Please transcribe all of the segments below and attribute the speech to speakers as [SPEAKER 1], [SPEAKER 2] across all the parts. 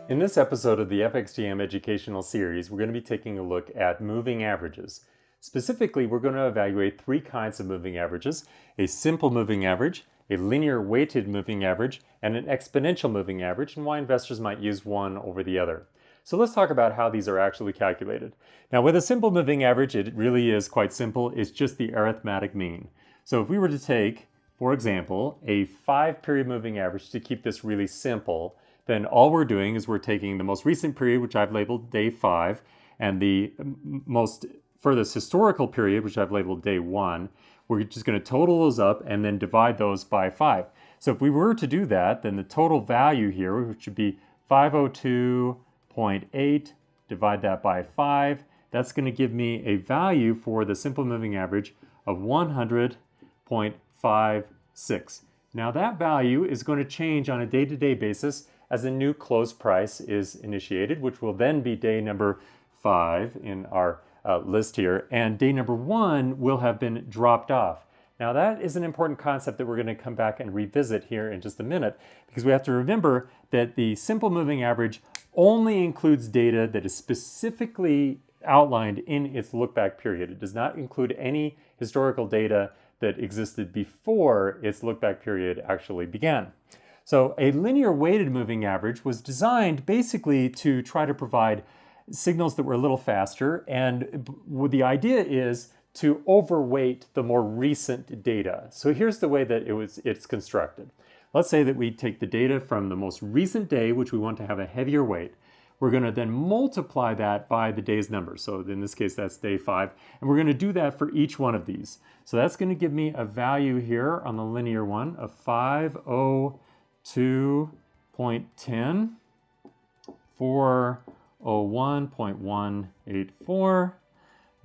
[SPEAKER 1] In this episode of the FXGM educational series, we're going to be taking a look at moving averages. Specifically, we're going to evaluate three kinds of moving averages: a simple moving average, a linear weighted moving average, and an exponential moving average, and why investors might use one over the other. So let's talk about how these are actually calculated. Now, with a simple moving average, it really is quite simple. It's just the arithmetic mean. So if we were to take, for example, a 5-period moving average to keep this really simple, then all we're doing is we're taking the most recent period, which I've labeled day 5, and the most furthest historical period, which I've labeled day 1. We're just going to total those up and then divide those by 5. So if we were to do that, then the total value here, which would be 502.8, divide that by 5, that's going to give me a value for the simple moving average of 100.56. Now that value is going to change on a day-to-day basis as a new close price is initiated, which will then be day number 5 in our list here, and day number 1 will have been dropped off. Now that is an important concept that we're going to come back and revisit here in just a minute, because we have to remember that the simple moving average only includes data that is specifically outlined in its look-back period. It does not include any historical data that existed before its look-back period actually began. So a linear weighted moving average was designed basically to try to provide signals that were a little faster, and the idea is to overweight the more recent data. So here's the way that it's constructed. Let's say that we take the data from the most recent day, which we want to have a heavier weight. We're going to then multiply that by the day's number. So in this case, that's day 5. And we're going to do that for each one of these. So that's going to give me a value here on the linear one of 502.10, 401.184,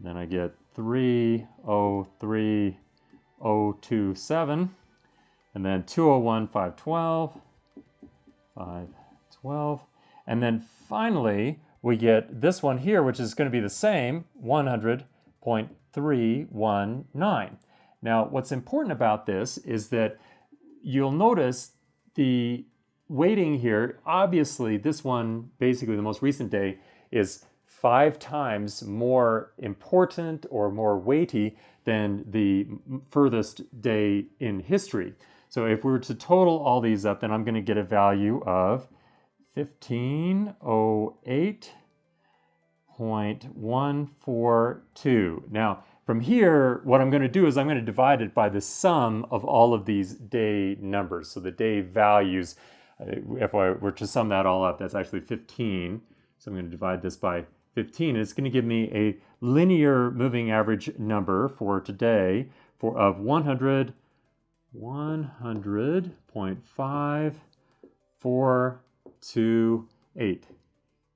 [SPEAKER 1] then I get 303.027, and then 201.512, 512, and then finally we get this one here, which is going to be the same, 100.319. Now, what's important about this is that you'll notice the weighting here. Obviously, this one, basically the most recent day, is 5 times more important or more weighty than the furthest day in history. So if we were to total all these up, then I'm going to get a value of 1508.142. Now, from here, what I'm going to do is I'm going to divide it by the sum of all of these day numbers. So the day values, if I were to sum that all up, that's actually 15. So I'm going to divide this by 15. And it's going to give me a linear moving average number for today of 100.548.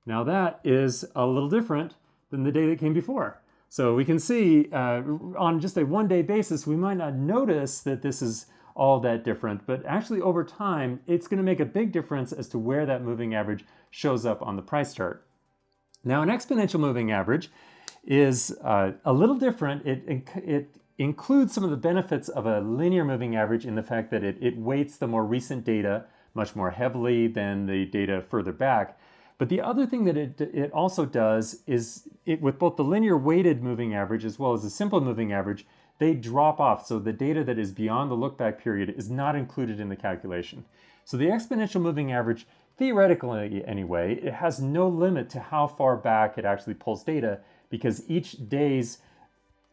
[SPEAKER 1] Now that is a little different than the day that came before. So we can see on just a one-day basis, we might not notice that this is all that different, but actually over time, it's going to make a big difference as to where that moving average shows up on the price chart. Now, an exponential moving average is a little different. It includes some of the benefits of a linear moving average in the fact that it weights the more recent data much more heavily than the data further back. But the other thing that it also does is, with both the linear weighted moving average as well as the simple moving average, they drop off. So the data that is beyond the look-back period is not included in the calculation. So the exponential moving average, theoretically anyway, it has no limit to how far back it actually pulls data, because each day's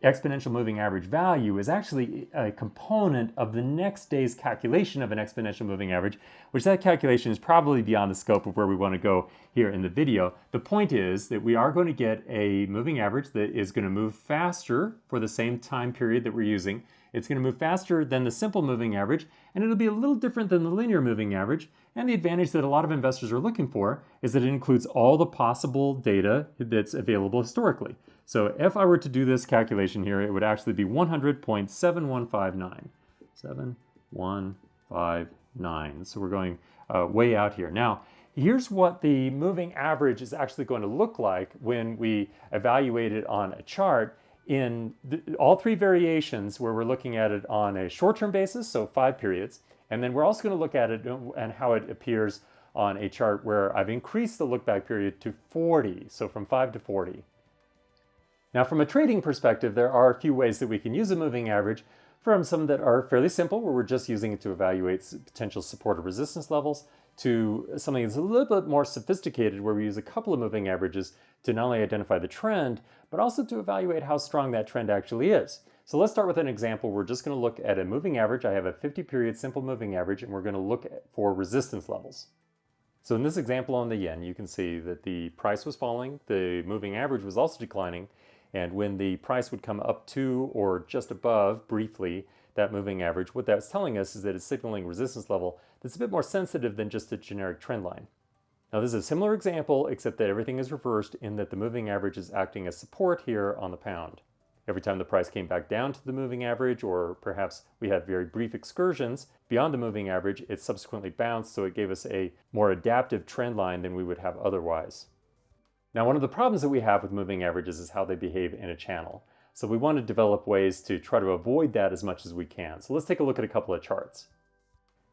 [SPEAKER 1] exponential moving average value is actually a component of the next day's calculation of an exponential moving average, which that calculation is probably beyond the scope of where we want to go here in the video. The point is that we are going to get a moving average that is going to move faster for the same time period that we're using. It's going to move faster than the simple moving average, and it'll be a little different than the linear moving average. And the advantage that a lot of investors are looking for is that it includes all the possible data that's available historically. So if I were to do this calculation here, it would actually be 100.7159. 7159. So we're going way out here. Now, here's what the moving average is actually going to look like when we evaluate it on a chart in all three variations, where we're looking at it on a short-term basis, so 5 periods, and then we're also going to look at it and how it appears on a chart where I've increased the look back period to 40, so from 5 to 40. Now from a trading perspective, there are a few ways that we can use a moving average, from some that are fairly simple, where we're just using it to evaluate potential support or resistance levels, to something that's a little bit more sophisticated, where we use a couple of moving averages to not only identify the trend, but also to evaluate how strong that trend actually is. So let's start with an example. We're just going to look at a moving average. I have a 50-period simple moving average, and we're going to look for resistance levels. So in this example on the yen, you can see that the price was falling, the moving average was also declining, and when the price would come up to or just above, briefly, that moving average, what that's telling us is that it's signaling a resistance level that's a bit more sensitive than just a generic trend line. Now this is a similar example, except that everything is reversed in that the moving average is acting as support here on the pound. Every time the price came back down to the moving average, or perhaps we had very brief excursions beyond the moving average, it subsequently bounced, so it gave us a more adaptive trend line than we would have otherwise. Now, one of the problems that we have with moving averages is how they behave in a channel. So we want to develop ways to try to avoid that as much as we can. So let's take a look at a couple of charts.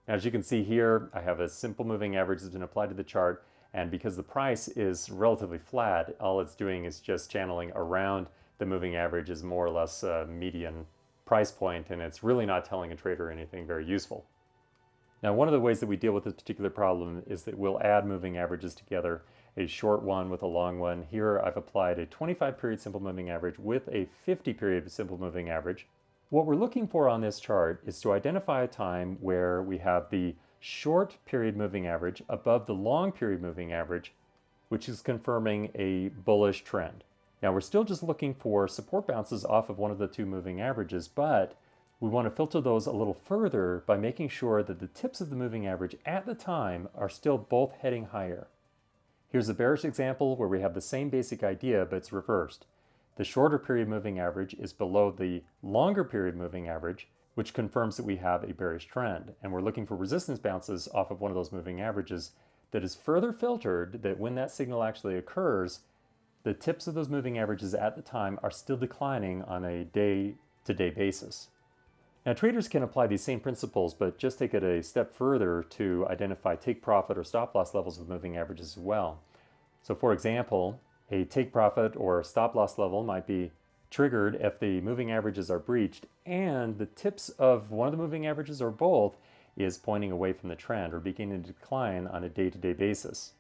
[SPEAKER 1] Now, as you can see here, I have a simple moving average that's been applied to the chart, and because the price is relatively flat, all it's doing is just channeling around the moving average is more or less a median price point, and it's really not telling a trader anything very useful. Now, one of the ways that we deal with this particular problem is that we'll add moving averages together, a short one with a long one. Here I've applied a 25-period simple moving average with a 50-period simple moving average. What we're looking for on this chart is to identify a time where we have the short period moving average above the long period moving average, which is confirming a bullish trend. Now, we're still just looking for support bounces off of one of the two moving averages, but we want to filter those a little further by making sure that the tips of the moving average at the time are still both heading higher. Here's a bearish example where we have the same basic idea, but it's reversed. The shorter period moving average is below the longer period moving average, which confirms that we have a bearish trend. And we're looking for resistance bounces off of one of those moving averages that is further filtered, that when that signal actually occurs, the tips of those moving averages at the time are still declining on a day-to-day basis. Now, traders can apply these same principles, but just take it a step further to identify take profit or stop loss levels with moving averages as well. So for example, a take profit or stop loss level might be triggered if the moving averages are breached and the tips of one of the moving averages or both is pointing away from the trend or beginning to decline on a day-to-day basis.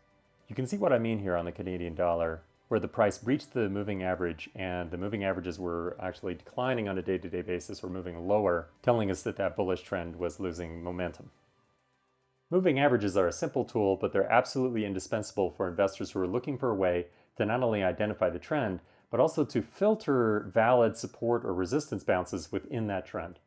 [SPEAKER 1] You can see what I mean here on the Canadian dollar, where the price breached the moving average and the moving averages were actually declining on a day-to-day basis or moving lower, telling us that that bullish trend was losing momentum. Moving averages are a simple tool, but they're absolutely indispensable for investors who are looking for a way to not only identify the trend, but also to filter valid support or resistance bounces within that trend.